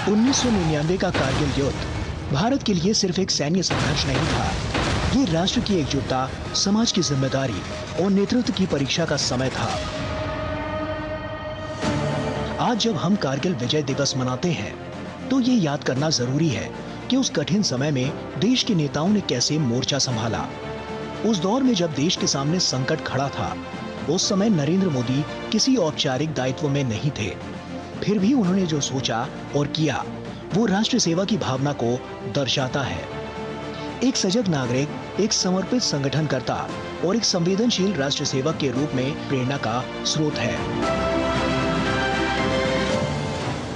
1999 का कारगिल युद्ध भारत के लिए सिर्फ एक सैन्य संघर्ष नहीं था। ये राष्ट्र की एकजुटता, समाज की जिम्मेदारी और नेतृत्व की परीक्षा का समय था। आज जब हम कारगिल विजय दिवस मनाते हैं, तो ये याद करना जरूरी है कि उस कठिन समय में देश के नेताओं ने कैसे मोर्चा संभाला। उस दौर में जब देश के सामने संकट खड़ा था, उस समय नरेंद्र मोदी किसी औपचारिक दायित्व में नहीं थे। फिर भी उन्होंने जो सोचा और किया, वो राष्ट्र सेवा की भावना को दर्शाता है। एक सजग नागरिक, एक समर्पित संगठनकर्ता और एक संवेदनशील राष्ट्र सेवक के रूप में प्रेरणा का स्रोत है।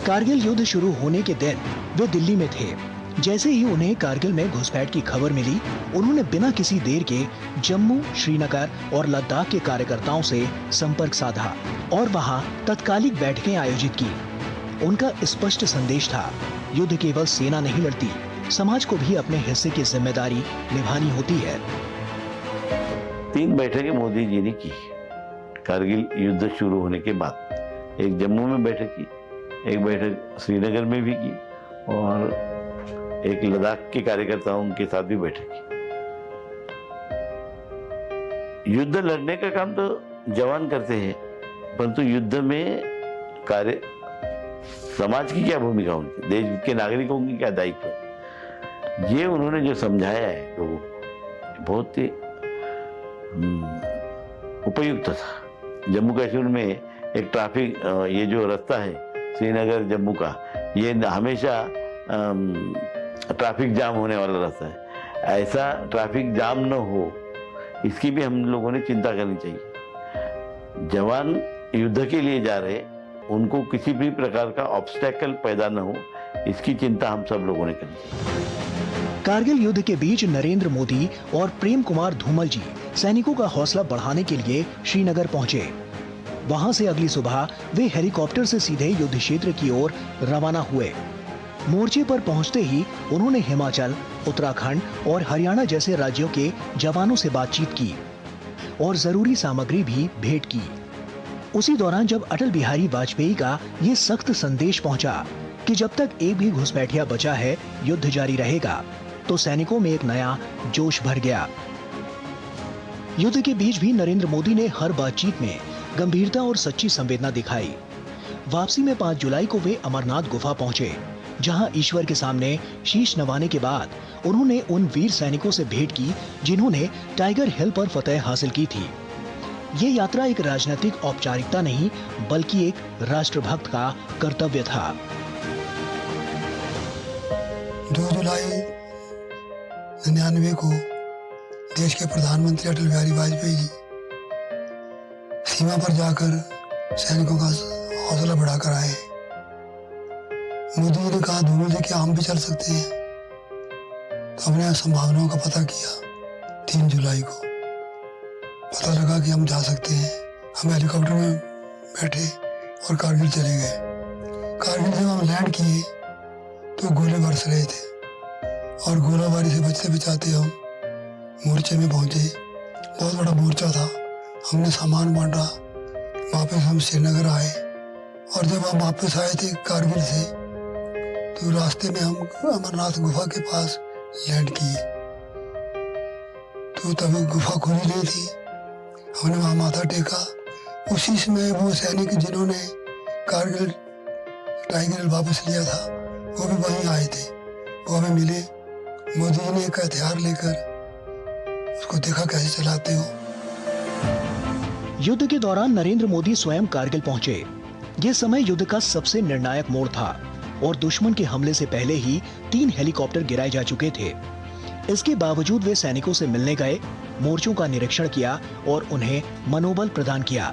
कारगिल युद्ध शुरू होने के दिन वे दिल्ली में थे। जैसे ही उन्हें कारगिल में घुसपैठ की खबर मिली, उन्होंने बिना किसी देर के जम्मू, श्रीनगर और लद्दाख के कार्यकर्ताओं से संपर्क साधा और वहां तत्कालिक बैठकें आयोजित की। उनका स्पष्ट संदेश था, युद्ध केवल सेना नहीं लड़ती, समाज को भी अपने हिस्से की जिम्मेदारी निभानी होती है। 3 बैठकें मोदी जी ने की कारगिल युद्ध शुरू होने के बाद। एक जम्मू में बैठक की, एक बैठक श्रीनगर में भी की और एक लद्दाख के कार्यकर्ताओं के साथ भी बैठक की। युद्ध लड़ने का काम तो जवान करते हैं, परंतु युद्ध में कार्य समाज की क्या भूमिका होती है, देश के नागरिकों की क्या दायित्व है, ये उन्होंने जो समझाया है लोगों को, बहुत ही उपयुक्त था। जम्मू कश्मीर में एक ट्रैफिक, ये जो रास्ता है श्रीनगर जम्मू का, ये हमेशा ट्रैफिक जाम होने वाला रास्ता है। ऐसा ट्रैफिक जाम न हो, इसकी भी हम लोगों ने चिंता करनी चाहिए। जवान युद्ध के लिए जा रहे, उनको किसी भी प्रकार का ऑब्स्टेकल पैदा न हो, इसकी चिंता हम सब लोगों ने करनी चाहिए। कारगिल युद्ध के बीच नरेंद्र मोदी और प्रेम कुमार धूमल जी सैनिकों का हौसला बढ़ाने के लिए श्रीनगर पहुंचे। वहां से अगली सुबह वे हेलीकॉप्टर से सीधे युद्ध क्षेत्र की ओर रवाना हुए। मोर्चे पर पहुंचते ही उन्होंने हिमाचल, उत्तराखंड और हरियाणा जैसे राज्यों के जवानों से बातचीत की और जरूरी सामग्री भी भेंट की। उसी दौरान जब अटल बिहारी वाजपेयी का ये सख्त संदेश पहुंचा कि जब तक एक भी घुसपैठिया बचा है, युद्ध जारी रहेगा, तो सैनिकों में एक नया जोश भर गया। युद्ध के बीच भी नरेंद्र मोदी ने हर बातचीत में गंभीरता और सच्ची संवेदना दिखाई। वापसी में 5 जुलाई को वे अमरनाथ गुफा पहुंचे, जहां ईश्वर के सामने शीश नवाने के बाद उन्होंने उन वीर सैनिकों से भेंट की जिन्होंने टाइगर हिल पर फतह हासिल की थी। ये यात्रा एक राजनीतिक औपचारिकता नहीं, बल्कि एक राष्ट्रभक्त का कर्तव्य था। 2 जुलाई 99 को देश के प्रधानमंत्री अटल बिहारी वाजपेयी जी सीमा पर जाकर सैनिकों का हौसला बढ़ाकर आए। मोदी जी ने कहा, धूमल जी क्या हम भी चल सकते हैं? तो हमने संभावनाओं का पता किया। 3 जुलाई को पता लगा कि हम जा सकते हैं। हम हेलीकॉप्टर में बैठे और कारगिल चले गए। कारगिल जब हम लैंड किए तो गोले बरस रहे थे और गोलाबारी से बचते बचाते हम मोर्चे में पहुंचे। बहुत बड़ा मोर्चा था। हमने सामान बांटा, वापस हम श्रीनगर आए और जब हम वापस आए थे कारगिल से, तो रास्ते में हम अमरनाथ गुफा के पास लैंड किए। तो तब गुफा खुली नहीं थी, हमने वहाँ माथा टेका। उसी समय वो सैनिक जिन्होंने कारगिल टाइगर वापस लिया था, वो भी वहीं आए थे। वो हमें मिले। मोदी जी ने एक हथियार लेकर उसको देखा कैसे चलाते हो। युद्ध के दौरान नरेंद्र मोदी स्वयं कारगिल पहुंचे। ये समय युद्ध का सबसे निर्णायक मोड़ था और दुश्मन के हमले से पहले ही 3 हेलीकॉप्टर गिराए जा चुके थे। इसके बावजूद वे सैनिकों से मिलने गए, मोर्चों का निरीक्षण किया और उन्हें मनोबल प्रदान किया।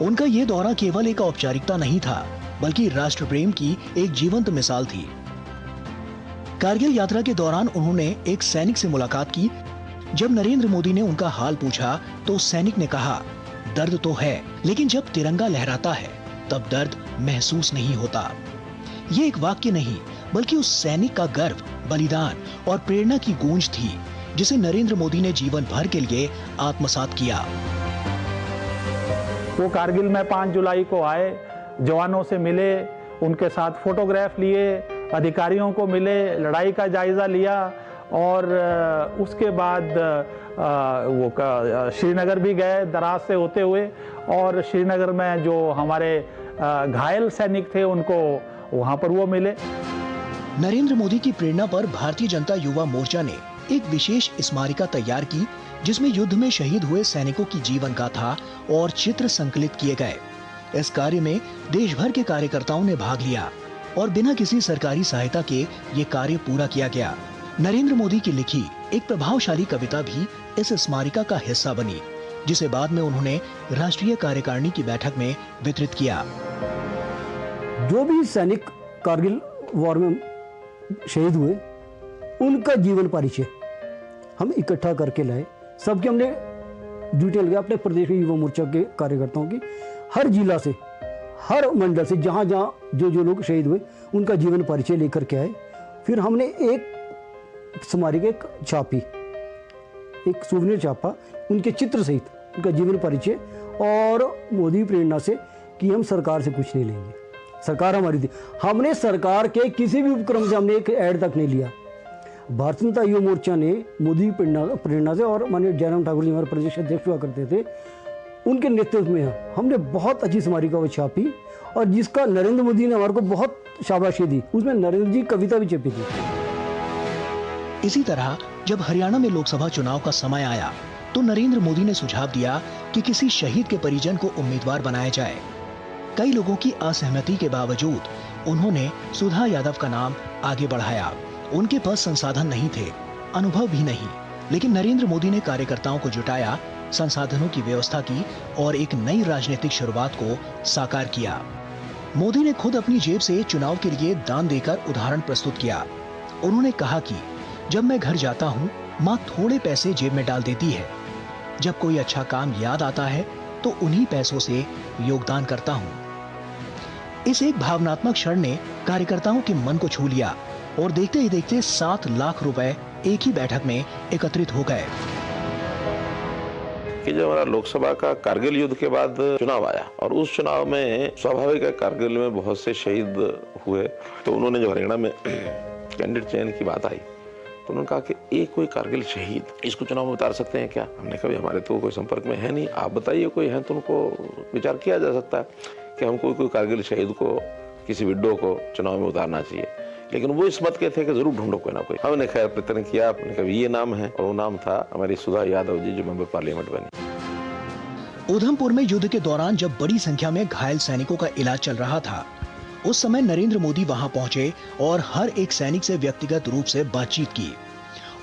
उनका ये दौरा केवल एक औपचारिकता नहीं था, बल्कि राष्ट्र प्रेम की एक जीवंत मिसाल थी। कारगिल यात्रा के दौरान उन्होंने एक सैनिक से मुलाकात की। जब नरेंद्र मोदी ने उनका हाल पूछा, तो सैनिक ने कहा, दर्द तो है, लेकिन जब तिरंगा लहराता है तब दर्द महसूस नहीं होता। ये एक वाक्य नहीं, बल्कि उस सैनिक का गर्व, बलिदान और प्रेरणा की गूंज थी, जिसे नरेंद्र मोदी ने जीवन भर के लिए आत्मसात किया। वो कारगिल में 5 जुलाई को आए, जवानों से मिले, उनके साथ फोटोग्राफ लिए अधिकारियों को मिले, लड़ाई का जायज़ा लिया और उसके बाद श्रीनगर भी गए दराज से होते हुए, और श्रीनगर में जो हमारे घायल सैनिक थे उनको वहां पर वो मिले। नरेंद्र मोदी की प्रेरणा पर भारतीय जनता युवा मोर्चा ने एक विशेष स्मारिका तैयार की, जिसमें युद्ध में शहीद हुए सैनिकों की जीवन गाथा और चित्र संकलित किए गए। इस कार्य में देश भर के कार्यकर्ताओं ने भाग लिया और बिना किसी सरकारी सहायता के ये कार्य पूरा किया गया। नरेंद्र मोदी की लिखी एक प्रभावशाली कविता भी इस स्मारिका का हिस्सा बनी, जिसे बाद में उन्होंने राष्ट्रीय कार्यकारिणी की बैठक में वितरित किया। जो भी सैनिक कारगिल वॉर में शहीद हुए, उनका जीवन परिचय हम इकट्ठा करके लाए। सबके हमने डिटेल गया अपने प्रदेश में युवा मोर्चा के कार्यकर्ताओं की, हर जिला से, हर मंडल से, जहाँ जहाँ जो लोग शहीद हुए उनका जीवन परिचय लेकर के आए। फिर हमने एक स्मारिका एक छापी, एक सुवनीर छापा उनके चित्र सहित, उनका जीवन परिचय, और मोदी प्रेरणा से कि हम सरकार से कुछ नहीं लेंगे, सरकार हमारी थी। हमने सरकार के किसी भी उपक्रम से हमने एक ऐड तक नहीं लिया। भारतीय जनता युवा मोर्चा ने मोदी प्रेरणा से, और माननीय जयराम ठाकुर जी हमारे प्रदेश अध्यक्ष हुआ करते थे, उनके नेतृत्व में हमने बहुत अच्छी स्मारिका वो छापी, और जिसका नरेंद्र मोदी ने हमारे को बहुत शाबाशी दी। उसमें नरेंद्र जी कविता भी छपी थी। इसी तरह जब हरियाणा में लोकसभा चुनाव का समय आया तो नरेंद्र मोदी ने सुझाव दिया कि किसी शहीद के परिजन को उम्मीदवार बनाया जाए। कई लोगों की असहमति के बावजूद उन्होंने सुधा यादव का नाम आगे बढ़ाया। उनके पास संसाधन नहीं थे, अनुभव भी नहीं, लेकिन नरेंद्र मोदी ने कार्यकर्ताओं को जुटाया, संसाधनों की व्यवस्था की और एक नई राजनीतिक शुरुआत को साकार किया। मोदी ने खुद अपनी जेब से चुनाव के लिए दान देकर उदाहरण प्रस्तुत किया। उन्होंने कहा कि जब मैं घर जाता हूँ, माँ थोड़े पैसे जेब में डाल देती है। जब कोई अच्छा काम याद आता है तो उन्हीं पैसों से योगदान करता हूँ। इस एक भावनात्मक क्षण ने कार्यकर्ताओं के मन को छू लिया और देखते ही देखते 7 लाख रुपए एक ही बैठक में एकत्रित हो गए। कि जब हमारा लोकसभा का कारगिल युद्ध के बाद चुनाव आया और उस चुनाव में स्वाभाविक है कारगिल में बहुत से शहीद हुए, तो उन्होंने जो हरियाणा में कैंडिडेट चयन की बात आई तो उन्होंने कहा कि एक कोई कारगिल शहीद, इसको चुनाव में उतार सकते हैं क्या? हमने कहा हमारे तो कोई संपर्क में है नहीं, आप बताइए कोई है तो उनको विचार किया जा सकता है कि हमको कोई कारगिल शहीद को, किसी विडो को चुनाव में उतारना चाहिए। लेकिन वो इस मत के थे कि जरूर ढूंढो कोई ना कोई। हमने खैर प्रयत्न किया, अपने कभी ये नाम है, और वो नाम था हमारी सुधा यादव जी, जो मेंबर पार्लियामेंट बनी। उधमपुर में युद्ध के दौरान जब बड़ी संख्या में घायल सैनिकों का इलाज चल रहा था, उस समय नरेंद्र मोदी वहां पहुंचे और हर एक सैनिक से व्यक्तिगत रूप से बातचीत की।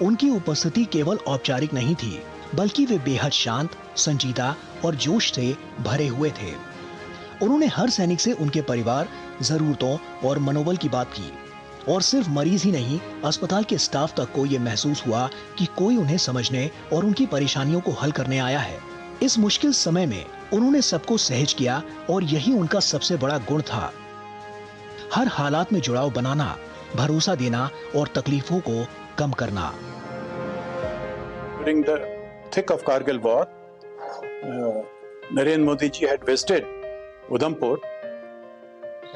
उनकी उपस्थिति केवल औपचारिक नहीं थी, बल्कि वे बेहद शांत, संजीदा और जोश से भरे हुए थे। उन्होंने हर सैनिक से उनके परिवार, जरूरतों और मनोबल की बात की, और सिर्फ मरीज ही नहीं, अस्पताल के स्टाफ तक को ये महसूस हुआ कि कोई उन्हें समझने और उनकी परेशानियों को हल करने आया है। इस मुश्किल समय में उन्होंने सबको सहज किया और यही उनका सबसे बड़ा गुण था। हर हालात में जुड़ाव बनाना, भरोसा देना और तकलीफों को कम करना। During the thick of Kargil war, Narendra Modi ji had visited Udhampur,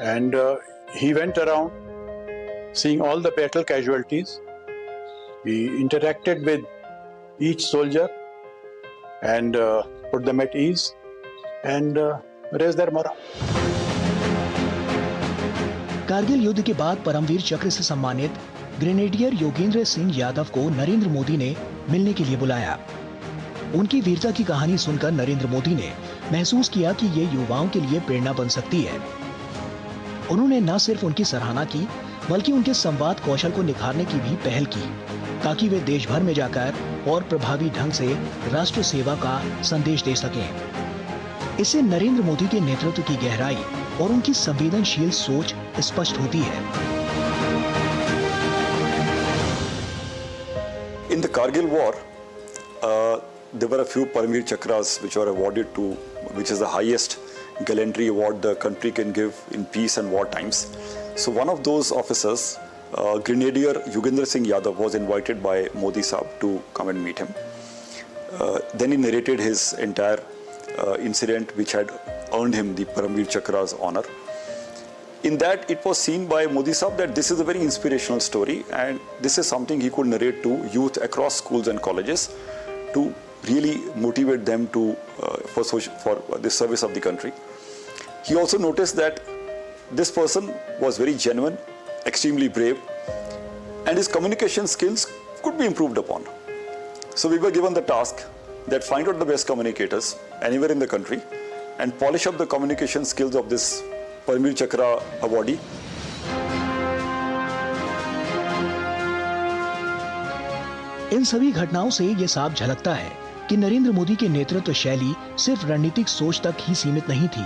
and he went around seeing all the battle casualties. He interacted with each soldier and put them at ease and raised their morale. Kargil युद्ध के बाद परमवीर चक्र से सम्मानित grenadier Yogendra Singh Yadav को नरेंद्र मोदी ने मिलने के लिए बुलाया। उनकी वीरता की कहानी सुनकर नरेंद्र मोदी ने महसूस किया कि ये युवाओं के लिए प्रेरणा बन सकती है। उन्होंने न सिर्फ उनकी सराहना की, बल्कि उनके संवाद कौशल को निखारने की भी पहल की, ताकि वे देश भर में जाकर और प्रभावी ढंग से राष्ट्र सेवा का संदेश दे सकें। इससे नरेंद्र मोदी के नेतृत्व की गहराई और उनकी संवेदनशील सोच स्पष्ट होती है। In the Kargil war, there were a few Paramveer Chakras which were awarded to, which is the highest gallantry award the country can give in peace and war times. So one of those officers, Grenadier Yogendra Singh Yadav, was invited by Modi Saab to come and meet him. Then he narrated his entire incident which had earned him the Paramveer Chakra's honor. in that it was seen by Modi Sahab that this is a very inspirational story and this is something he could narrate to youth across schools and colleges to really motivate them to for the service of the country. He also noticed that this person was very genuine, extremely brave, and his communication skills could be improved upon. So we were given the task that find out the best communicators anywhere in the country and polish up the communication skills of this Paramveer Chakra awardee. इन सभी घटनाओं से ये साफ झलकता है कि नरेंद्र मोदी की नेतृत्व शैली सिर्फ रणनीतिक सोच तक ही सीमित नहीं थी,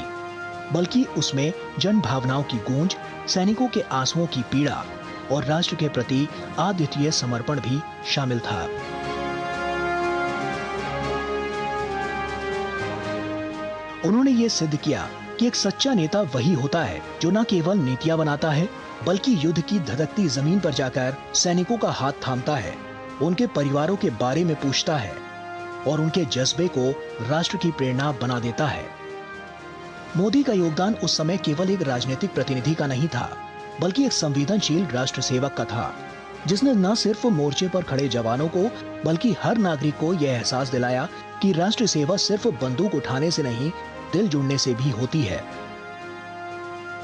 बल्कि उसमें जन भावनाओं की गूंज, सैनिकों के आंसुओं की पीड़ा और राष्ट्र के प्रति अद्वितीय समर्पण भी शामिल था। उन्होंने ये सिद्ध किया कि एक सच्चा नेता वही होता है जो न केवल नीतियां बनाता है, बल्कि युद्ध की धधकती जमीन पर जाकर सैनिकों का हाथ थामता है, उनके परिवारों के बारे में पूछता है और उनके जज्बे को राष्ट्र की प्रेरणा बना देता है। मोदी का योगदान उस समय केवल एक राजनीतिक प्रतिनिधि का नहीं था, बल्कि एक संवेदनशील राष्ट्र सेवक का था, जिसने न सिर्फ मोर्चे पर खड़े जवानों को बल्कि हर नागरिक को यह एहसास दिलाया कि राष्ट्र सेवा सिर्फ बंदूक उठाने से नहीं, दिल जुड़ने से भी होती है।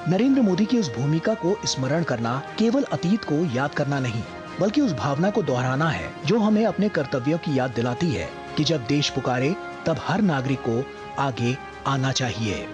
नरेंद्र मोदी की उस भूमिका को स्मरण करना केवल अतीत को याद करना नहीं, बल्कि उस भावना को दोहराना है जो हमें अपने कर्तव्यों की याद दिलाती है कि जब देश पुकारे तब हर नागरिक को आगे आना चाहिए।